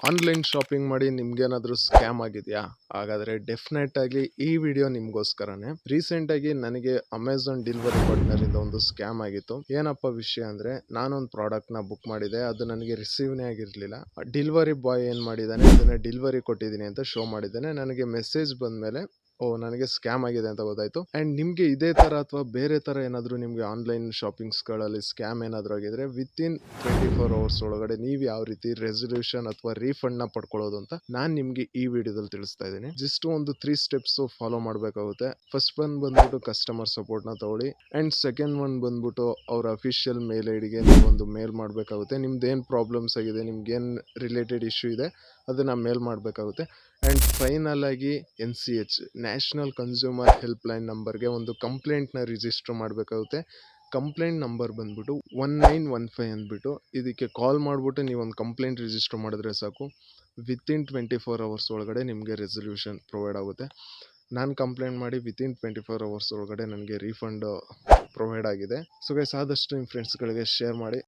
Online shopping ಮಾಡಿ ನಿಮ್ಗೇನಾದ್ರೂ scam ಆಗಿದೆಯಾ? ಹಾಗಾದ್ರೆ ಡೆಫಿನೆಟ್ ಆಗಿ ಈ ವಿಡಿಯೋ ನಿಮ್ಗೋಸ್ಕರನೇ. ರೀಸೆಂಟ್ ಆಗಿ ನನಗೆ ಅಮೆಝಾನ್ ಡೆಲಿವರಿ ಪಾರ್ಟ್ನರ್ ಇಂದ ಒಂದು ಸ್ಕ್ಯಾಮ್ ಆಗಿತ್ತು. ಏನಪ್ಪ ವಿಷಯ ಅಂದ್ರೆ, ನಾನೊಂದು ಪ್ರಾಡಕ್ಟ್ ನ ಬುಕ್ ಮಾಡಿದೆ, ಅದು ನನಗೆ ರಿಸೀವ್ನೇ ಆಗಿರ್ಲಿಲ್ಲ. ಡೆಲಿವರಿ ಬಾಯ್ ಏನ್ ಮಾಡಿದಾನೆ, ಅದನ್ನ ಡೆಲಿವರಿ ಕೊಟ್ಟಿದ್ದೀನಿ ಅಂತ ಶೋ ಮಾಡಿದ್ದಾನೆ. ನನಗೆ ಮೆಸೇಜ್ ಬಂದ್ಮೇಲೆ ನನಗೆ ಸ್ಕ್ಯಾಮ್ ಆಗಿದೆ ಅಂತ ಗೊತ್ತಾಯ್ತು. ಅಂಡ್ ನಿಮ್ಗೆ ಇದೇ ತರ ಅಥವಾ ಬೇರೆ ತರ ಏನಾದ್ರು ನಿಮ್ಗೆ ಆನ್ಲೈನ್ ಶಾಪಿಂಗ್ಸ್ ಗಳಲ್ಲಿ ಸ್ಕ್ಯಾಮ್ ಏನಾದ್ರು ಆಗಿದ್ರೆ, ವಿತ್ ಇನ್ 24 ಅವರ್ಸ್ ಒಳಗಡೆ ನೀವು ಯಾವ ರೀತಿ ರೆಸಲ್ಯೂಷನ್ ಅಥವಾ ರೀಫಂಡ್ ನ ಪಡ್ಕೊಳ್ಳೋದು ಅಂತ ನಾನ್ ನಿಮ್ಗೆ ಈ ವಿಡಿಯೋದಲ್ಲಿ ತಿಳಿಸ್ತಾ ಇದ್ದೀನಿ. ಜಸ್ಟ್ ಒಂದು 3 ಸ್ಟೆಪ್ಸ್ ಫಾಲೋ ಮಾಡಬೇಕಾಗುತ್ತೆ. ಫಸ್ಟ್ ಬಂದ್ಬಿಟ್ಟು ಕಸ್ಟಮರ್ ಸಪೋರ್ಟ್ ನ ತಗೊಳ್ಳಿ. ಅಂಡ್ ಸೆಕೆಂಡ್ ಒನ್ ಬಂದ್ಬಿಟ್ಟು ಅವ್ರ ಅಫಿಷಿಯಲ್ ಮೇಲ್ ಐಡಿಗೆ ನೀವು ಒಂದು ಮೇಲ್ ಮಾಡಬೇಕಾಗುತ್ತೆ. ನಿಮ್ದು ಏನ್ ಪ್ರಾಬ್ಲಮ್ಸ್ ಆಗಿದೆ, ನಿಮ್ಗೆ ಏನ್ ರಿಲೇಟೆಡ್ ಇಶ್ಯೂ ಇದೆ ಅದನ್ನ ಮೇಲ್ ಮಾಡಬೇಕಾಗುತ್ತೆ. ಅಂಡ್ ಫೈನಲ್ ಆಗಿ NCH national consumer help line ನಂಬರ್ಗೆ ಒಂದು ಕಂಪ್ಲೇಂಟ್ ನ ರಿಜಿಸ್ಟರ್ ಮಾಡಬೇಕಾಗುತ್ತೆ. ಕಂಪ್ಲೇಂಟ್ ನಂಬರ್ ಬಂದ್ಬಿಟ್ಟು 1915 ಅಂದ್ಬಿಟ್ಟು ಇದಕ್ಕೆ ಕಾಲ್ ಮಾಡ್ಬಿಟ್ಟು ನೀವು ಒಂದು ಕಂಪ್ಲೇಂಟ್ ರಿಜಿಸ್ಟರ್ ಮಾಡಿದ್ರೆ ಸಾಕು. ವಿತ್ ಇನ್ 24 ಅವರ್ಸ್ ಒಳಗಡೆ ನಿಮಗೆ ರೆಸಲ್ಯೂಷನ್ ಪ್ರೊವೈಡ್ ಆಗುತ್ತೆ. ನಾನು ಕಂಪ್ಲೇಂಟ್ ಮಾಡಿ ವಿತ್ ಇನ್ 24 ಅವರ್ಸ್ ಒಳಗಡೆ ನನಗೆ ರೀಫಂಡ್ ಪ್ರೊವೈಡ್ ಆಗಿದೆ. ಸೊ ಗೈಸ್, ಆದಷ್ಟು ನಿಮ್ಮ ಫ್ರೆಂಡ್ಸ್ಗಳಿಗೆ ಶೇರ್ ಮಾಡಿ.